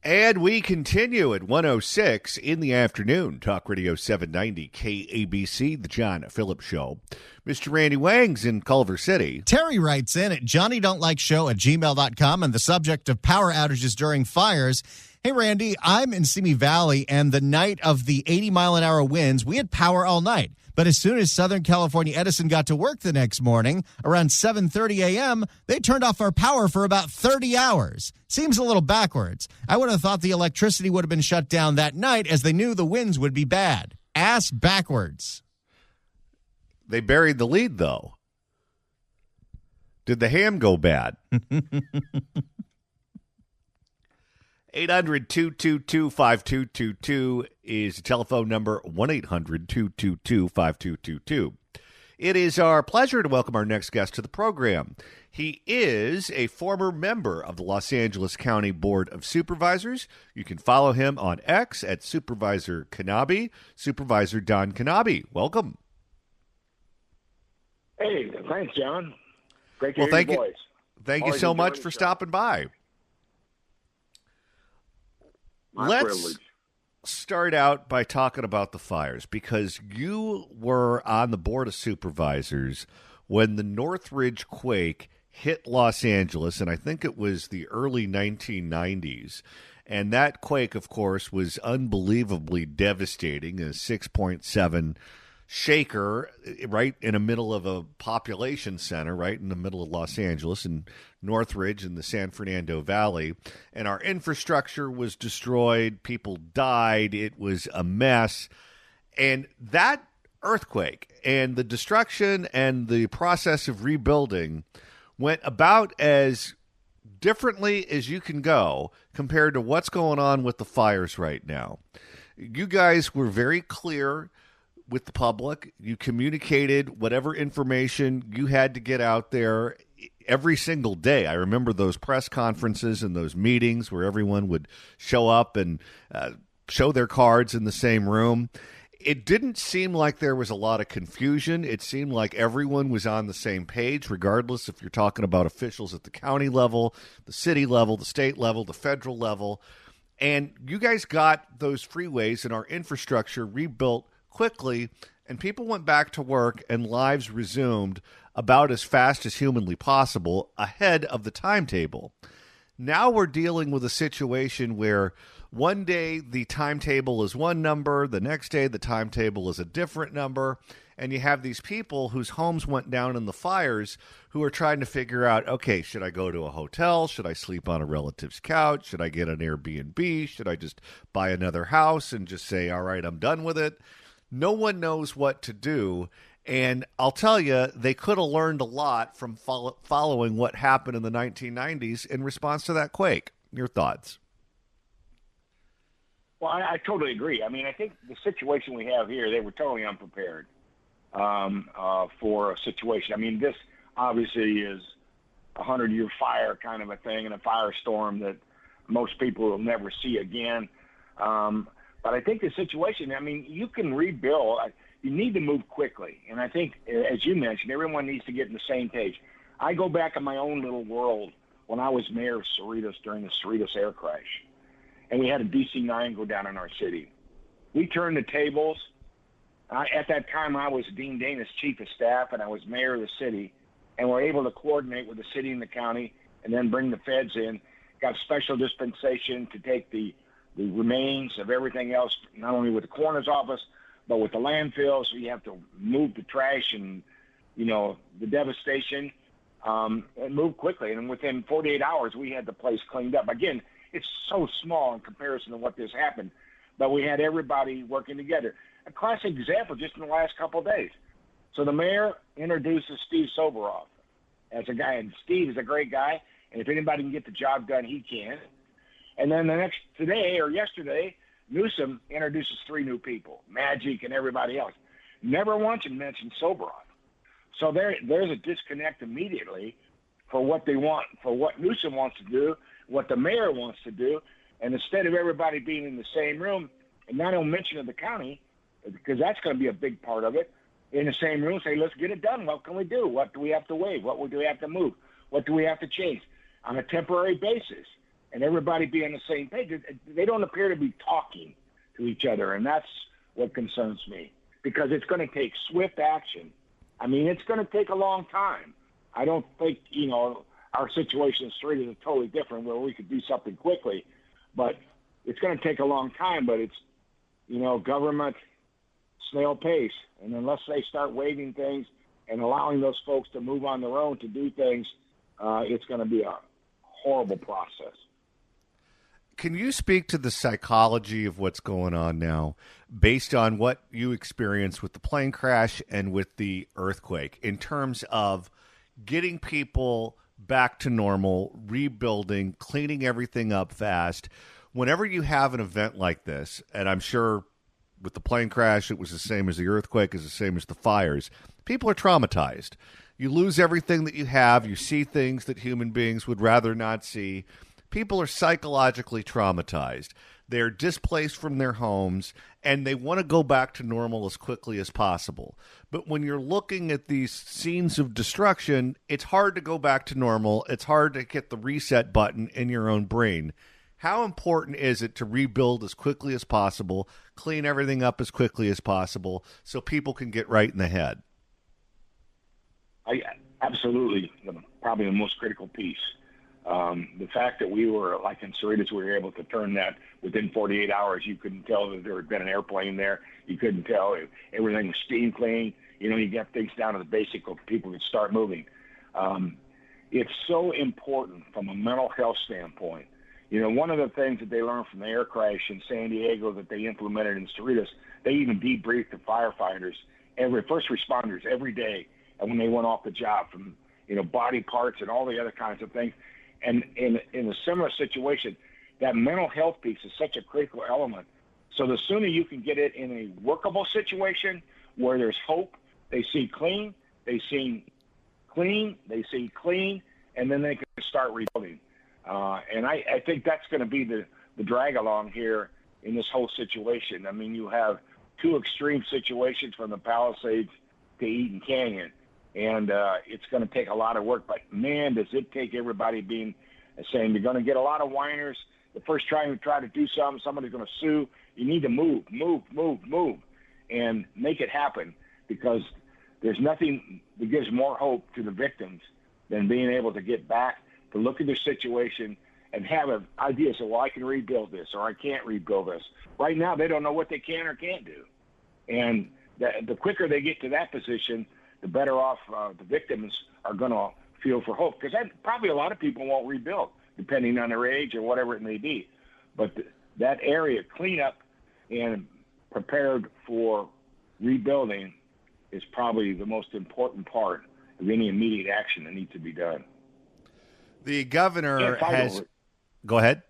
And we continue at 1:06 in the afternoon. Talk Radio 790 KABC, The John Phillips Show. Mr. Randy Wang's in Culver City. Terry writes in at johnnydon'tlikeshow@gmail.com and the subject of power outages during fires. Hey, Randy, I'm in Simi Valley, and the night of the 80-mile-an-hour winds, we had power all night. But as soon as Southern California Edison got to work the next morning, around 7:30 a.m., they turned off our power for about 30 hours. Seems a little backwards. I would have thought the electricity would have been shut down that night as they knew the winds would be bad. Ass backwards. They buried the lead, though. Did the ham go bad? 800-222-5222 is the telephone number, 1-800-222-5222. It is our pleasure to welcome our next guest to the program. He is a former member of the Los Angeles County Board of Supervisors. You can follow him on X at Supervisor Knabe, Supervisor Don Knabe. Welcome. Hey, thanks, John. Great to hear your voice. Thank you so much for stopping by. Let's start out by talking about the fires, because you were on the Board of Supervisors when the Northridge quake hit Los Angeles, and I think it was the early 1990s. And that quake, of course, was unbelievably devastating, a 6.7 shaker right in the middle of a population center, right in the middle of Los Angeles and Northridge in the San Fernando Valley. And our infrastructure was destroyed. People died. It was a mess. And that earthquake and the destruction and the process of rebuilding went about as differently as you can go compared to what's going on with the fires right now. You guys were very clear with the public. You communicated whatever information you had to get out there every single day. I remember those press conferences and those meetings where everyone would show up and show their cards in the same room. It didn't seem like there was a lot of confusion. It seemed like everyone was on the same page, regardless if you're talking about officials at the county level, the city level, the state level, the federal level. And you guys got those freeways and our infrastructure rebuilt quickly, and people went back to work and lives resumed about as fast as humanly possible ahead of the timetable. Now we're dealing with a situation where one day the timetable is one number, the next day the timetable is a different number, and you have these people whose homes went down in the fires who are trying to figure out, okay, should I go to a hotel? Should I sleep on a relative's couch? Should I get an Airbnb? Should I just buy another house and just say, all right, I'm done with it? No one knows what to do, and I'll tell you, they could have learned a lot from following what happened in the 1990s in response to that quake. Your thoughts? Well, I totally agree. I mean, I think the situation we have here, they were totally unprepared for a situation. I mean, this obviously is a 100-year fire kind of a thing and a firestorm that most people will never see again. But I think the situation, I mean, you can rebuild. You need to move quickly. And I think, as you mentioned, everyone needs to get in the same page. I go back in my own little world when I was mayor of Cerritos during the Cerritos air crash. And we had a DC-9 go down in our city. We turned the tables. At that time, I was Dean Dana's chief of staff, and I was mayor of the city. And we're able to coordinate with the city and the county and then bring the feds in. Got special dispensation to take the remains of everything else, not only with the coroner's office, but with the landfills. So you have to move the trash and, the devastation, and move quickly. And within 48 hours, we had the place cleaned up. Again, it's so small in comparison to what this happened, but we had everybody working together. A classic example just in the last couple of days. So the mayor introduces Steve Soberoff as a guy, and Steve is a great guy, and if anybody can get the job done, he can. And then yesterday, Newsom introduces 3 new people, Magic and everybody else. Never once mentioned Soberoff. So there's a disconnect immediately for what they want, for what Newsom wants to do, what the mayor wants to do. And instead of everybody being in the same room, and not only mention of the county, because that's going to be a big part of it, in the same room, say, let's get it done. What can we do? What do we have to waive? What do we have to move? What do we have to change on a temporary basis? and everybody be on the same page. They don't appear to be talking to each other, and that's what concerns me, because it's going to take swift action. I mean, it's going to take a long time. I don't think, our situation in Cerritos is totally different where we could do something quickly, but it's going to take a long time. But it's, government snail pace. And unless they start waiving things and allowing those folks to move on their own to do things, it's going to be a horrible process. Can you speak to the psychology of what's going on now based on what you experienced with the plane crash and with the earthquake in terms of getting people back to normal, rebuilding, cleaning everything up fast? Whenever you have an event like this, and I'm sure with the plane crash it was the same as the earthquake, is the same as the fires, people are traumatized. You lose everything that you have. You see things that human beings would rather not see. People are psychologically traumatized. They're displaced from their homes, and they want to go back to normal as quickly as possible. But when you're looking at these scenes of destruction, it's hard to go back to normal. It's hard to hit the reset button in your own brain. How important is it to rebuild as quickly as possible, clean everything up as quickly as possible, so people can get right in the head? Absolutely, probably the most critical piece. The fact that we were, like in Cerritos, we were able to turn that within 48 hours. You couldn't tell that there had been an airplane there. You couldn't tell. Everything was steam clean. You get things down to the basic so people could start moving. It's so important from a mental health standpoint. One of the things that they learned from the air crash in San Diego that they implemented in Cerritos, they even debriefed the firefighters, first responders every day, and when they went off the job, from body parts and all the other kinds of things. And in a similar situation, that mental health piece is such a critical element. So the sooner you can get it in a workable situation where there's hope, they see clean, they see clean, and then they can start rebuilding. And I think that's going to be the drag along here in this whole situation. I mean, you have two extreme situations from the Palisades to Eaton Canyon. And it's going to take a lot of work. But, man, does it take everybody saying you're going to get a lot of whiners. The first time you try to do something, somebody's going to sue. You need to move, and make it happen, because there's nothing that gives more hope to the victims than being able to get back, to look at their situation and have an idea. So, well, I can rebuild this or I can't rebuild this. Right now, they don't know what they can or can't do. And the quicker they get to that position, the better off the victims are going to feel for hope. Because probably a lot of people won't rebuild, depending on their age or whatever it may be. But that area, cleanup and prepared for rebuilding, is probably the most important part of any immediate action that needs to be done. The governor has... Go ahead.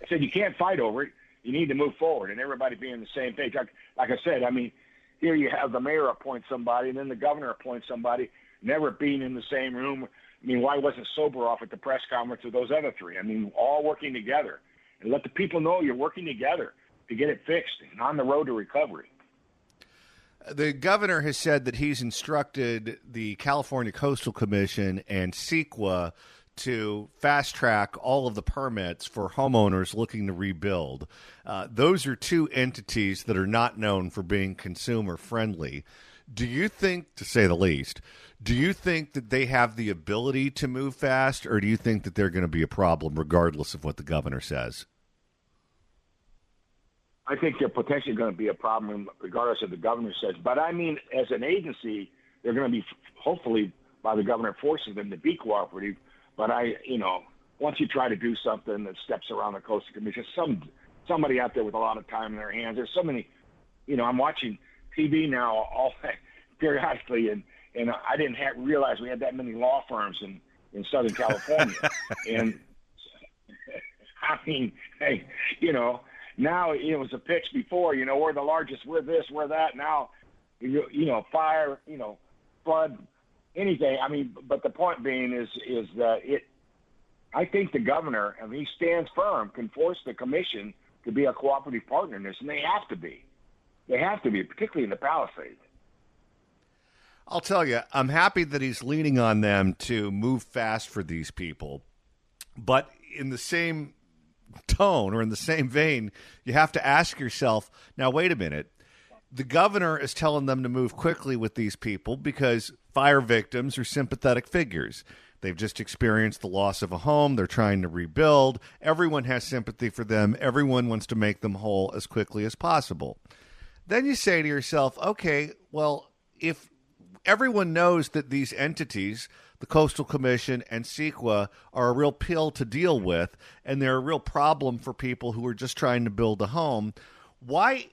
I said you can't fight over it. You need to move forward, and everybody be on the same page. Like I said, I mean, here you have the mayor appoint somebody, and then the governor appoints somebody, never being in the same room. I mean, why wasn't Soberoff at the press conference with those other three? I mean, all working together. And let the people know you're working together to get it fixed and on the road to recovery. The governor has said that he's instructed the California Coastal Commission and CEQA to fast-track all of the permits for homeowners looking to rebuild. Those are two entities that are not known for being consumer-friendly. Do you think, to say the least, do you think that they have the ability to move fast, or do you think that they're going to be a problem regardless of what the governor says? I think they're potentially going to be a problem regardless of what the governor says. But, I mean, as an agency, they're going to be, hopefully, by the governor forcing them to be cooperative. But once you try to do something that steps around the Coastal Commission, somebody out there with a lot of time in their hands. There's so many, I'm watching TV now all periodically, and I didn't realize we had that many law firms in Southern California. And I mean, hey, now it was a pitch before, we're the largest, we're this, we're that. Now, fire, flood, anything. I mean, but the point being is that I think the governor, and he stands firm, can force the commission to be a cooperative partner in this, and they have to be. They have to be, particularly in the Palisades. I'll tell you, I'm happy that he's leaning on them to move fast for these people. But in the same tone or in the same vein, you have to ask yourself, now, wait a minute. The governor is telling them to move quickly with these people because fire victims are sympathetic figures. They've just experienced the loss of a home. They're trying to rebuild. Everyone has sympathy for them. Everyone wants to make them whole as quickly as possible. Then you say to yourself, okay, well, if everyone knows that these entities, the Coastal Commission and CEQA, are a real pill to deal with, and they're a real problem for people who are just trying to build a home, why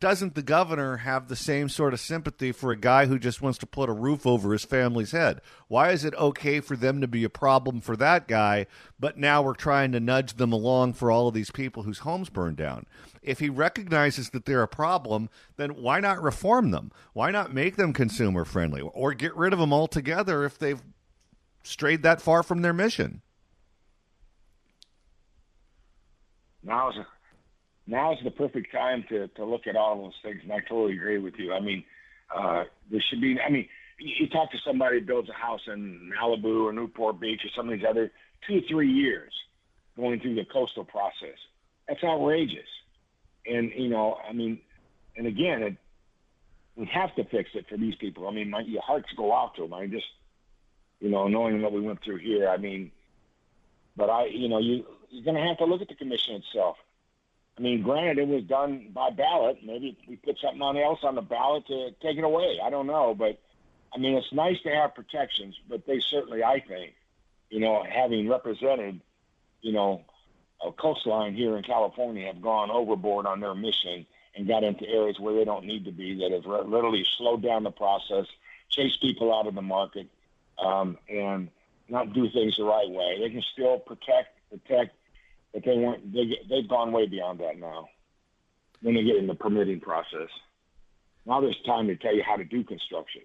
doesn't the governor have the same sort of sympathy for a guy who just wants to put a roof over his family's head? Why is it okay for them to be a problem for that guy, but now we're trying to nudge them along for all of these people whose homes burned down? If he recognizes that they're a problem, then why not reform them? Why not make them consumer friendly or get rid of them altogether if they've strayed that far from their mission? Now's the perfect time to look at all those things, and I totally agree with you. I mean, there should be. I mean, you talk to somebody who builds a house in Malibu or Newport Beach or some of these other 2 to 3 years going through the coastal process. That's outrageous. And I mean, and again, we have to fix it for these people. I mean, your hearts go out to them. I just, knowing what we went through here. I mean, but you're going to have to look at the commission itself. I mean, granted, it was done by ballot. Maybe we put something else on the ballot to take it away. I don't know. But, I mean, it's nice to have protections, but they certainly, I think, having represented, a coastline here in California, have gone overboard on their mission and got into areas where they don't need to be, that have literally slowed down the process, chased people out of the market, and not do things the right way. They can still protect, but they've gone way beyond that now when they get in the permitting process. Now there's time to tell you how to do construction.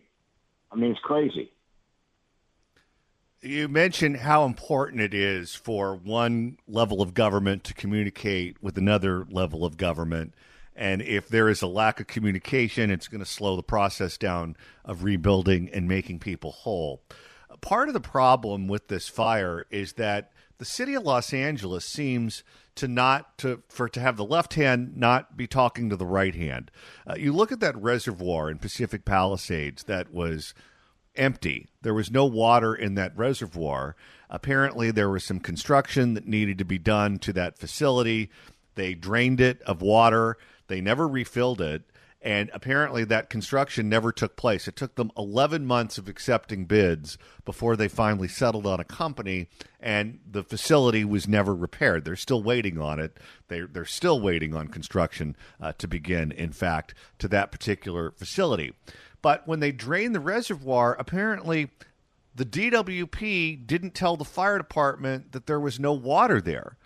I mean, it's crazy. You mentioned how important it is for one level of government to communicate with another level of government. And if there is a lack of communication, it's going to slow the process down of rebuilding and making people whole. Part of the problem with this fire is that the city of Los Angeles seems to have the left hand not be talking to the right hand. You look at that reservoir in Pacific Palisades that was empty. There was no water in that reservoir. Apparently, there was some construction that needed to be done to that facility. They drained it of water. They never refilled it. And apparently that construction never took place. It took them 11 months of accepting bids before they finally settled on a company, and the facility was never repaired. They're still waiting on it. They're still waiting on construction to begin, in fact, to that particular facility. But when they drained the reservoir, apparently the DWP didn't tell the fire department that there was no water there.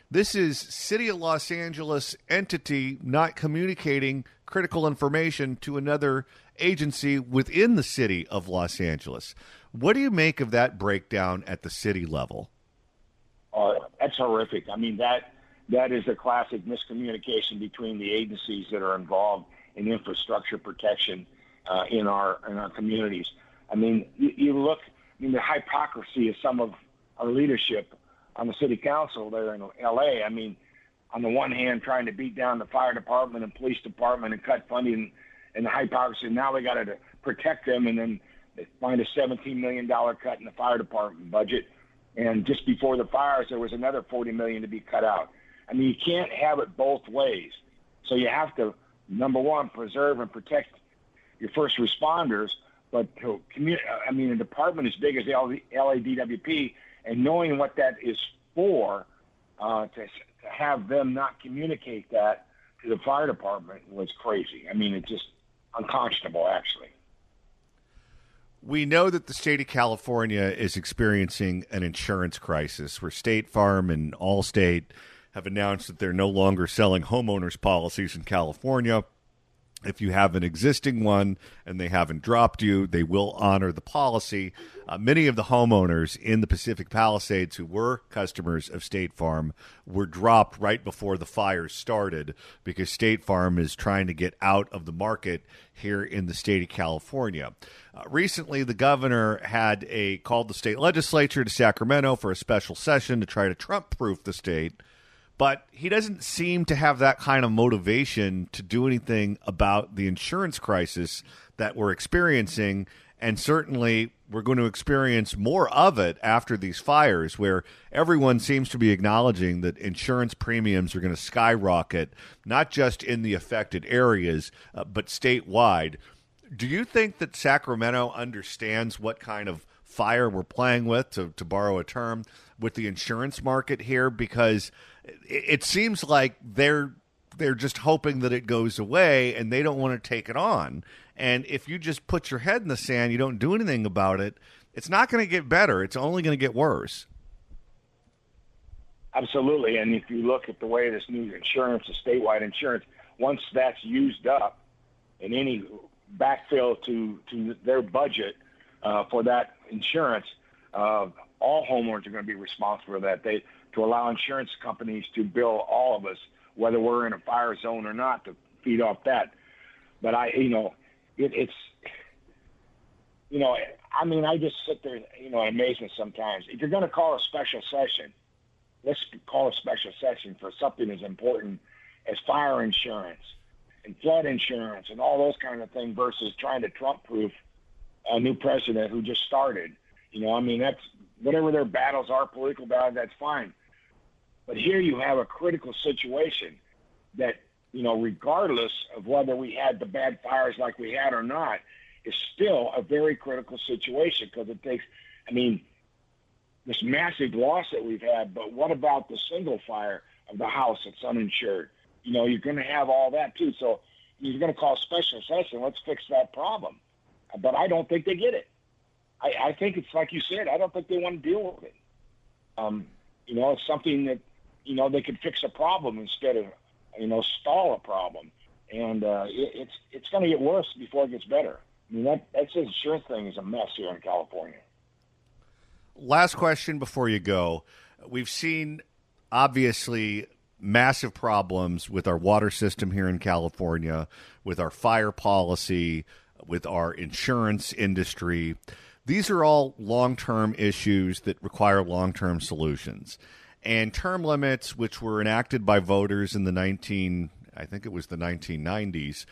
This is City of Los Angeles entity not communicating critical information to another agency within the City of Los Angeles. What do you make of that breakdown at the city level? That's horrific. I mean, that is a classic miscommunication between the agencies that are involved in infrastructure protection in our communities. I mean, you look, the hypocrisy of some of our leadership on the city council there in L.A. I mean, on the one hand, trying to beat down the fire department and police department and cut funding, and the hypocrisy. Now they got to protect them, and then they find a $17 million cut in the fire department budget. And just before the fires, there was another $40 million to be cut out. I mean, you can't have it both ways. So you have to, number one, preserve and protect your first responders, but a department as big as the LADWP, and knowing what that is for, to have them not communicate that to the fire department was crazy. I mean, it's just unconscionable, actually. We know that the state of California is experiencing an insurance crisis where State Farm and Allstate have announced that they're no longer selling homeowners policies in California. If you have an existing one and they haven't dropped you, they will honor the policy. Many of the homeowners in the Pacific Palisades who were customers of State Farm were dropped right before the fires started because State Farm is trying to get out of the market here in the state of California. Recently, the governor had called the state legislature to Sacramento for a special session to try to Trump-proof the state. But he doesn't seem to have that kind of motivation to do anything about the insurance crisis that we're experiencing. And certainly we're going to experience more of it after these fires, where everyone seems to be acknowledging that insurance premiums are going to skyrocket, not just in the affected areas, but statewide. Do you think that Sacramento understands what kind of fire we're playing with, to borrow a term, with the insurance market here? Because it seems like they're just hoping that it goes away and they don't want to take it on. And if you just put your head in the sand, you don't do anything about it, it's not going to get better. It's only going to get worse. Absolutely. And if you look at the way this new insurance, the statewide insurance, once that's used up and any backfill to their budget for that insurance, all homeowners are going to be responsible for that. To allow insurance companies to bill all of us, whether we're in a fire zone or not, to feed off that. But I just sit there, in amazement sometimes. If you're going to call a special session, let's call a special session for something as important as fire insurance and flood insurance and all those kind of things versus trying to Trump-proof a new president who just started. That's whatever their battles are, political battles, that's fine. But here you have a critical situation that, regardless of whether we had the bad fires like we had or not, is still a very critical situation because it takes, this massive loss that we've had, but what about the single fire of the house that's uninsured? You're going to have all that too. So you're going to call a special session, let's fix that problem. But I don't think they get it. I think it's like you said, I don't think they want to deal with it. It's something that, they could fix a problem instead of, stall a problem. And it's going to get worse before it gets better. That insurance thing is a mess here in California. Last question before you go. We've seen, obviously, massive problems with our water system here in California, with our fire policy, with our insurance industry. These are all long-term issues that require long-term solutions. And term limits, which were enacted by voters in the 1990s,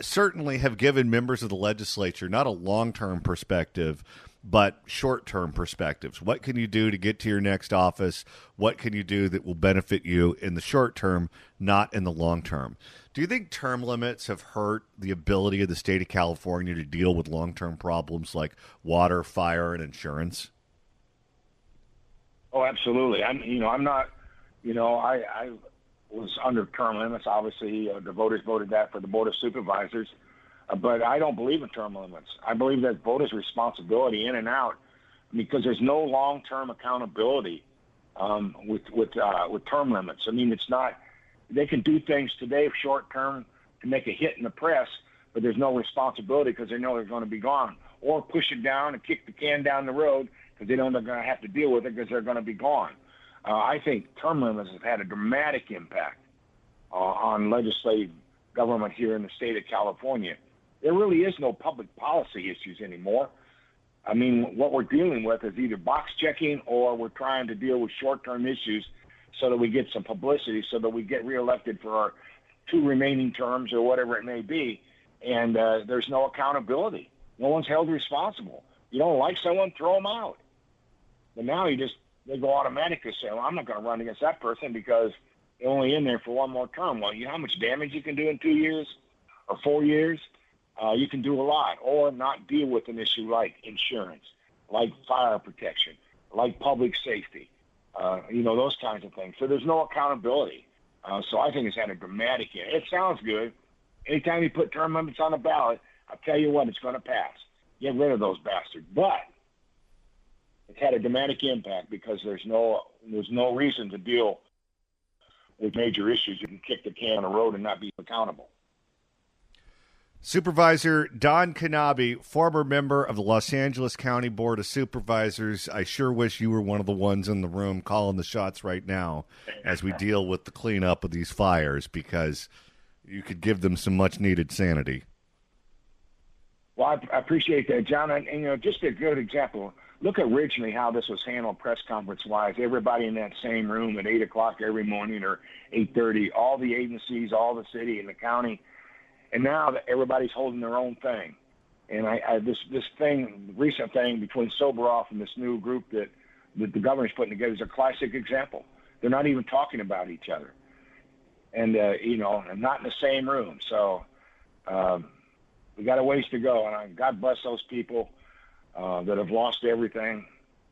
certainly have given members of the legislature not a long-term perspective, but short-term perspectives. What can you do to get to your next office? What can you do that will benefit you in the short term, not in the long term? Do you think term limits have hurt the ability of the state of California to deal with long-term problems like water, fire, and insurance? Oh, absolutely. I was under term limits. Obviously, the voters voted that for the Board of Supervisors. But I don't believe in term limits. I believe that voters' responsibility in and out, because there's no long-term accountability with term limits. It's not. They can do things today short-term to make a hit in the press, but there's no responsibility because they know they're going to be gone, or push it down and kick the can down the road because they know they're going to have to deal with it because they're going to be gone. I think term limits have had a dramatic impact on legislative government here in the state of California. There really is no public policy issues anymore. What we're dealing with is either box checking or we're trying to deal with short-term issues so that we get some publicity, so that we get reelected for our 2 remaining terms or whatever it may be. And there's no accountability. No one's held responsible. You don't like someone, throw them out. But now they go automatically say, well, I'm not going to run against that person because they're only in there for 1 more term. Well, you know how much damage you can do in 2 years or 4 years? You can do a lot, or not deal with an issue like insurance, like fire protection, like public safety, those kinds of things. So there's no accountability. So I think it's had a dramatic impact. It sounds good. Anytime you put term limits on the ballot, I'll tell you what, it's going to pass. Get rid of those bastards. But it's had a dramatic impact because there's no reason to deal with major issues. You can kick the can on the road and not be accountable. Supervisor Don Knabe, former member of the Los Angeles County Board of Supervisors. I sure wish you were one of the ones in the room calling the shots right now as we deal with the cleanup of these fires, because you could give them some much-needed sanity. Well, I appreciate that, John. And, just a good example. Look originally how this was handled press conference-wise. Everybody in that same room at 8 o'clock every morning or 8:30, all the agencies, all the city and the county. And now that everybody's holding their own thing. And this recent thing between Soberoff and this new group that the governor's putting together is a classic example. They're not even talking about each other. And, and not in the same room. So we got a ways to go. And God bless those people that have lost everything.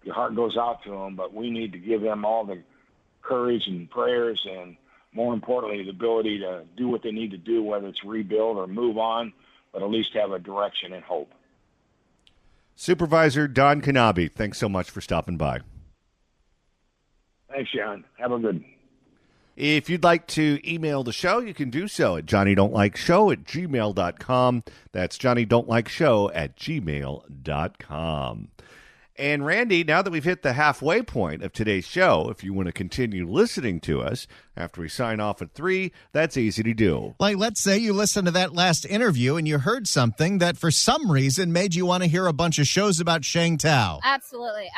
Your heart goes out to them, but we need to give them all the courage and prayers and, more importantly, the ability to do what they need to do, whether it's rebuild or move on, but at least have a direction and hope. Supervisor Don Knabe, thanks so much for stopping by. Thanks, John. Have a good. If you'd like to email the show, you can do so at johnnydon'tlikeshow@gmail.com. That's johnnydon'tlikeshow@gmail.com. And Randy, now that we've hit the halfway point of today's show, if you want to continue listening to us after we sign off at 3, that's easy to do. Like, let's say you listened to that last interview and you heard something that for some reason made you want to hear a bunch of shows about Sheng Tao. Absolutely.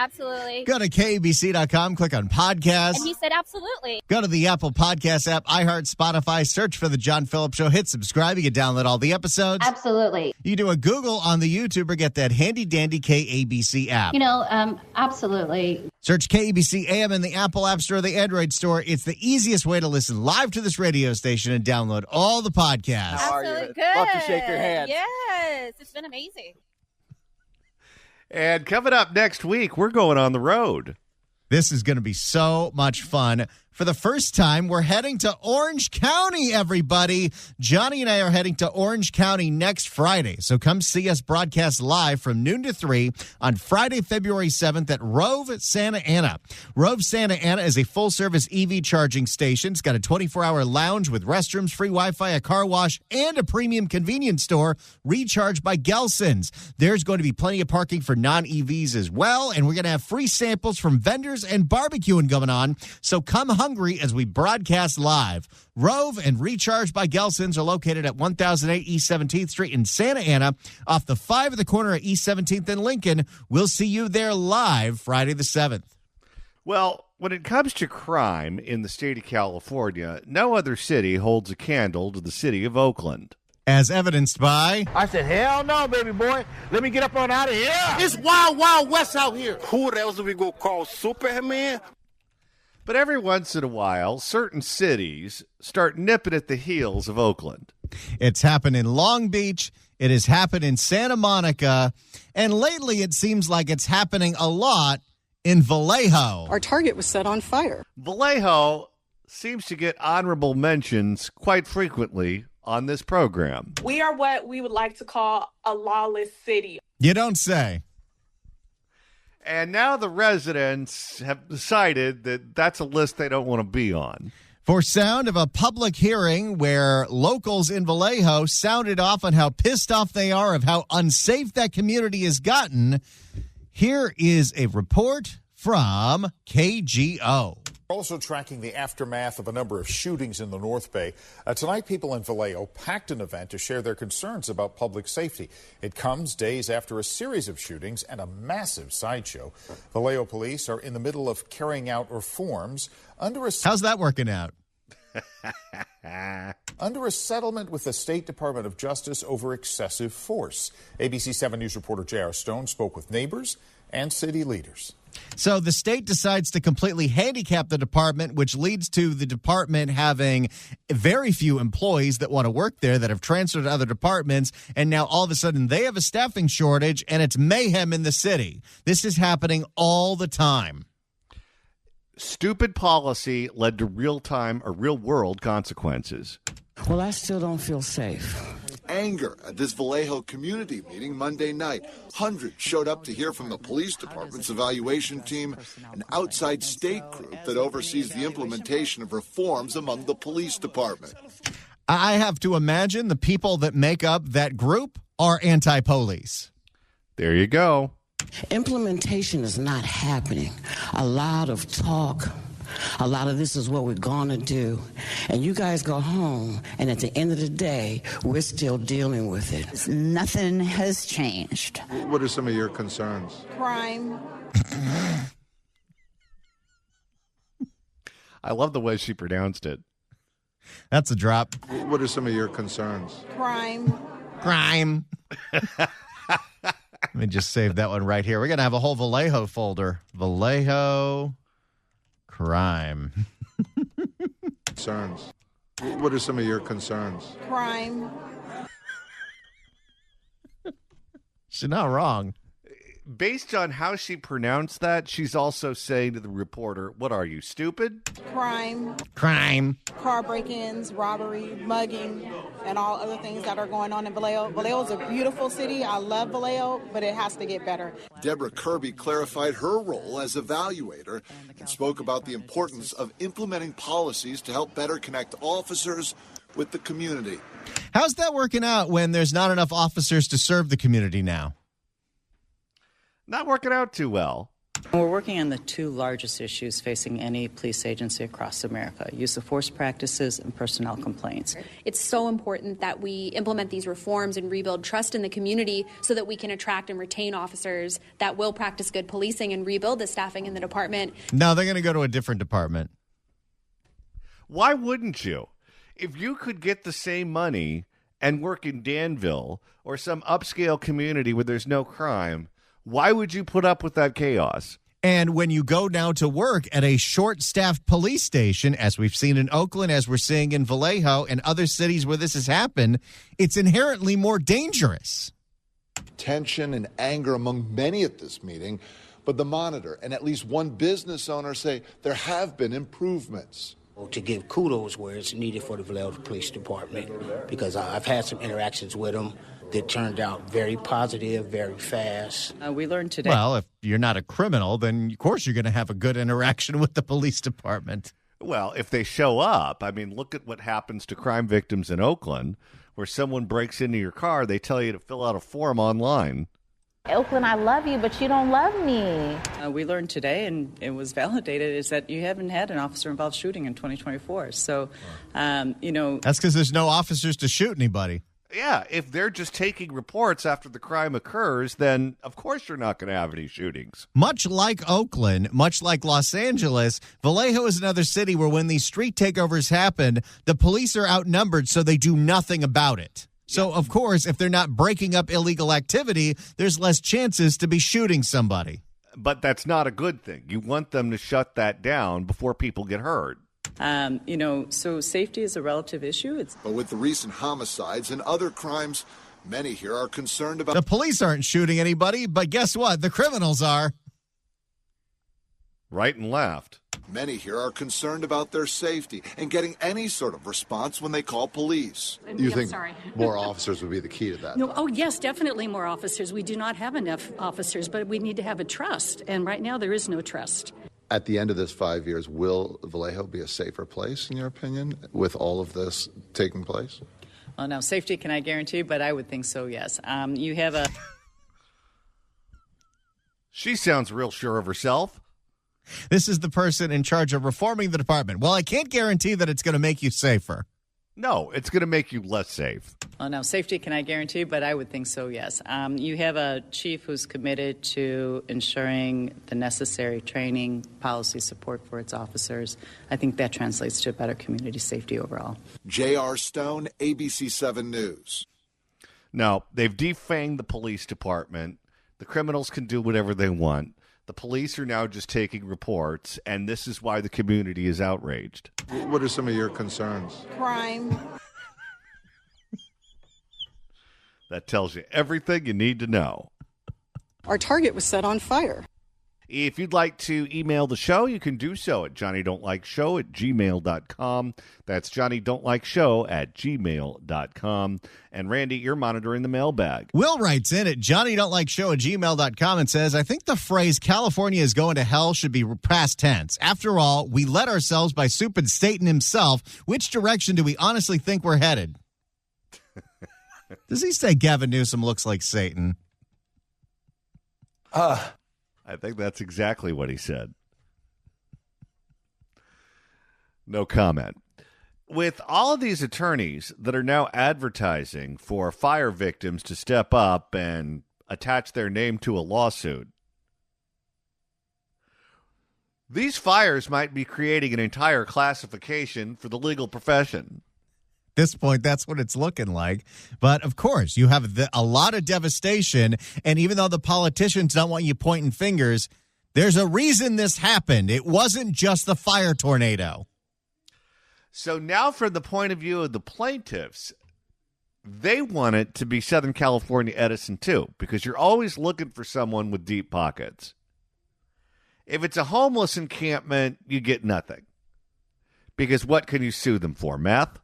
Go to KABC.com, click on podcasts. And he said absolutely. Go to the Apple Podcast app, iHeart, Spotify, search for The John Phillips Show, hit subscribe. You can download all the episodes. Absolutely. You do a Google on the YouTube or get that handy-dandy KABC app. Absolutely. Search KABC AM in the Apple App Store or the Android Store. It's the easiest way to listen live to this radio station and download all the podcasts. How are you? Good. Love to shake your hand. Yes, it's been amazing. And coming up next week, we're going on the road. This is going to be so much fun. For the first time, we're heading to Orange County, everybody. Johnny and I are heading to Orange County next Friday. So come see us broadcast live from noon to 3 on Friday, February 7th at Rove Santa Ana. Rove Santa Ana is a full-service EV charging station. It's got a 24-hour lounge with restrooms, free Wi-Fi, a car wash, and a premium convenience store, Recharge by Gelson's. There's going to be plenty of parking for non-EVs as well, and we're going to have free samples from vendors and barbecuing going on. So come hungry as we broadcast live. Rove and Recharge by Gelson's are located at 1008 East 17th Street in Santa Ana, off the 5 at the corner of East 17th and Lincoln. We'll see you there live Friday the 7th. Well, when it comes to crime in the state of California, no other city holds a candle to the city of Oakland. As evidenced by... I said, hell no, baby boy. Let me get up on out of here. It's wild, wild west out here. Who else are we going to call Superman? But every once in a while, certain cities start nipping at the heels of Oakland. It's happened in Long Beach. It has happened in Santa Monica. And lately, it seems like it's happening a lot in Vallejo. Our target was set on fire. Vallejo seems to get honorable mentions quite frequently on this program. We are what we would like to call a lawless city. You don't say. And now the residents have decided that that's a list they don't want to be on. For sound of a public hearing where locals in Vallejo sounded off on how pissed off they are of how unsafe that community has gotten, here is a report from KGO. Also tracking the aftermath of a number of shootings in the North Bay. Tonight, people in Vallejo packed an event to share their concerns about public safety. It comes days after a series of shootings and a massive sideshow. Vallejo police are in the middle of carrying out reforms under a... How's that working out? Under a settlement with the State Department of Justice over excessive force. ABC 7 News reporter J.R. Stone spoke with neighbors and city leaders. So the state decides to completely handicap the department, which leads to the department having very few employees that want to work there that have transferred to other departments. And now all of a sudden they have a staffing shortage and it's mayhem in the city. This is happening all the time. Stupid policy led to real-time or real-world consequences. Well, I still don't feel safe. Anger at this Vallejo community meeting Monday night. Hundreds showed up to hear from the police department's evaluation team, an outside state group that oversees the implementation of reforms among the police department. I have to imagine the people that make up that group are anti-police. There you go. Implementation is not happening. A lot of talk. A lot of this is what we're going to do. And you guys go home, and at the end of the day, we're still dealing with it. Nothing has changed. What are some of your concerns? Crime. I love the way she pronounced it. That's a drop. What are some of your concerns? Crime. Crime. Let me just save that one right here. We're going to have a whole Vallejo folder. Vallejo crime. Concerns. What are some of your concerns? Crime. She's not wrong. Based on how she pronounced that, she's also saying to the reporter, what are you, stupid? Crime. Crime. Car break-ins, robbery, mugging, and all other things that are going on in Vallejo. Vallejo is a beautiful city. I love Vallejo, but it has to get better. Deborah Kirby clarified her role as evaluator and spoke about the importance of implementing policies to help better connect officers with the community. How's that working out when there's not enough officers to serve the community now? Not working out too well. We're working on the two largest issues facing any police agency across America: use of force practices and personnel complaints. It's so important that we implement these reforms and rebuild trust in the community so that we can attract and retain officers that will practice good policing and rebuild the staffing in the department. No, they're going to go to a different department. Why wouldn't you? If you could get the same money and work in Danville or some upscale community where there's no crime, why would you put up with that chaos? And when you go now to work at a short-staffed police station, as we've seen in Oakland, as we're seeing in Vallejo and other cities where this has happened, it's inherently more dangerous. Tension and anger among many at this meeting, but the Monitor and at least one business owner say there have been improvements. To give kudos where it's needed for the Vallejo Police Department, because I've had some interactions with them that turned out very positive, very fast. We learned today. Well, if you're not a criminal, then of course you're going to have a good interaction with the police department. Well, if they show up, I mean, look at what happens to crime victims in Oakland, where someone breaks into your car, they tell you to fill out a form online. Oakland, I love you, but you don't love me. We learned today, and it was validated, is that you haven't had an officer-involved shooting in 2024. So, That's because there's no officers to shoot anybody. Yeah, if they're just taking reports after the crime occurs, then of course you're not going to have any shootings. Much like Oakland, much like Los Angeles, Vallejo is another city where when these street takeovers happen, the police are outnumbered, so they do nothing about it. So, of course, if they're not breaking up illegal activity, there's less chances to be shooting somebody. But that's not a good thing. You want them to shut that down before people get hurt. So safety is a relative issue. But with the recent homicides and other crimes, many here are concerned about... The police aren't shooting anybody, but guess what? The criminals are. Right and left. Many here are concerned about their safety and getting any sort of response when they call police. You think more officers would be the key to that? No, oh, yes, definitely more officers. We do not have enough officers, but we need to have a trust. And right now there is no trust. At the end of this 5 years, will Vallejo be a safer place, in your opinion, with all of this taking place? Well, now, safety, can I guarantee? But I would think so, yes. You have a... She sounds real sure of herself. This is the person in charge of reforming the department. Well, I can't guarantee that it's going to make you safer. No, it's going to make you less safe. Well, now, safety, can I guarantee? But I would think so, yes. You have a chief who's committed to ensuring the necessary training, policy support for its officers. I think that translates to better community safety overall. J.R. Stone, ABC 7 News. No, they've defanged the police department. The criminals can do whatever they want. The police are now just taking reports, and this is why the community is outraged. What are some of your concerns? Crime. That tells you everything you need to know. Our target was set on fire. If you'd like to email the show, you can do so at johnnydon'tlikeshow@gmail.com. That's johnnydon'tlikeshow@gmail.com. And Randy, you're monitoring the mailbag. Will writes in at johnnydon'tlikeshow@gmail.com and says, I think the phrase California is going to hell should be past tense. After all, we led ourselves by stupid Satan himself. Which direction do we honestly think we're headed? Does he say Gavin Newsom looks like Satan? I think that's exactly what he said. No comment. With all of these attorneys that are now advertising for fire victims to step up and attach their name to a lawsuit, these fires might be creating an entire classification for the legal profession. At this point, that's what it's looking like. But, of course, you have a lot of devastation, and even though the politicians don't want you pointing fingers, there's a reason this happened. It wasn't just the fire tornado. So now from the point of view of the plaintiffs, they want it to be Southern California Edison too, because you're always looking for someone with deep pockets. If it's a homeless encampment, you get nothing. Because what can you sue them for? Meth?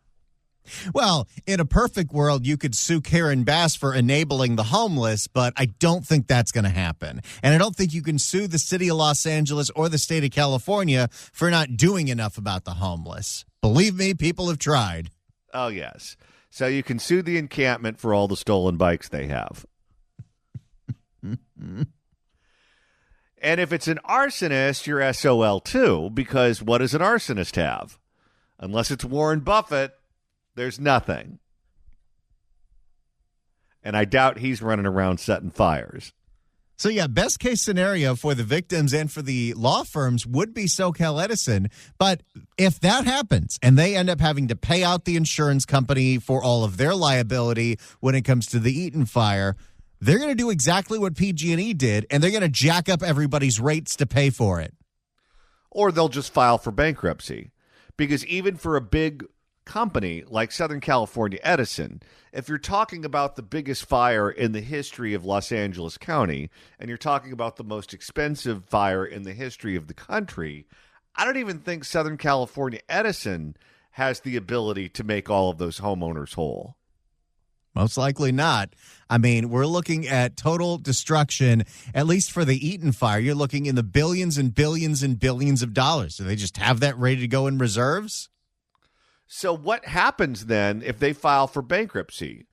Well, in a perfect world, you could sue Karen Bass for enabling the homeless, but I don't think that's going to happen. And I don't think you can sue the city of Los Angeles or the state of California for not doing enough about the homeless. Believe me, people have tried. Oh, yes. So you can sue the encampment for all the stolen bikes they have. And if it's an arsonist, you're SOL too, because what does an arsonist have? Unless it's Warren Buffett, there's nothing. And I doubt he's running around setting fires. So, yeah, best case scenario for the victims and for the law firms would be SoCal Edison. But if that happens and they end up having to pay out the insurance company for all of their liability when it comes to the Eaton fire, they're going to do exactly what PG&E did, and they're going to jack up everybody's rates to pay for it. Or they'll just file for bankruptcy. Because even for a big company like Southern California Edison, if you're talking about the biggest fire in the history of Los Angeles County, and you're talking about the most expensive fire in the history of the country, I don't even think Southern California Edison has the ability to make all of those homeowners whole. Most likely not. I mean, we're looking at total destruction, at least for the Eaton fire. You're looking in the billions and billions and billions of dollars. Do they just have that ready to go in reserves? So what happens then if they file for bankruptcy?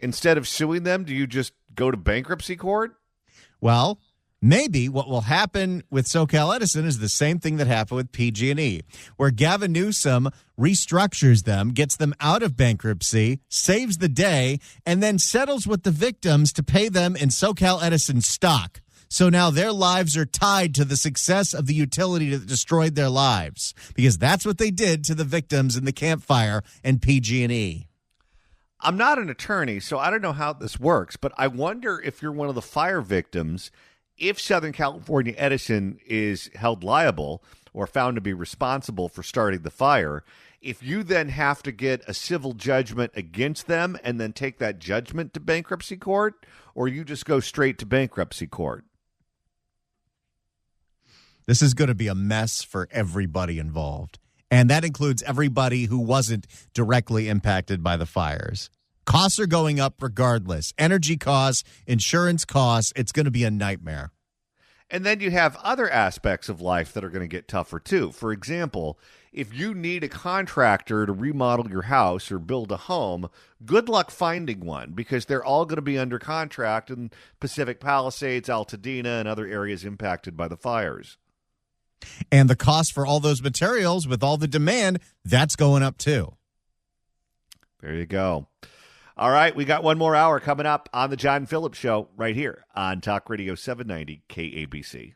Instead of suing them, do you just go to bankruptcy court? Well, maybe what will happen with SoCal Edison is the same thing that happened with PG&E, where Gavin Newsom restructures them, gets them out of bankruptcy, saves the day, and then settles with the victims to pay them in SoCal Edison stock. So now their lives are tied to the success of the utility that destroyed their lives, because that's what they did to the victims in the campfire and PG&E. I'm not an attorney, so I don't know how this works, but I wonder if you're one of the fire victims, if Southern California Edison is held liable or found to be responsible for starting the fire, if you then have to get a civil judgment against them and then take that judgment to bankruptcy court, or you just go straight to bankruptcy court. This is going to be a mess for everybody involved. And that includes everybody who wasn't directly impacted by the fires. Costs are going up regardless. Energy costs, insurance costs. It's going to be a nightmare. And then you have other aspects of life that are going to get tougher too. For example, if you need a contractor to remodel your house or build a home, good luck finding one, because they're all going to be under contract in Pacific Palisades, Altadena, and other areas impacted by the fires. And the cost for all those materials with all the demand, that's going up too. There you go. All right, we got one more hour coming up on the John Phillips Show right here on Talk Radio 790 KABC.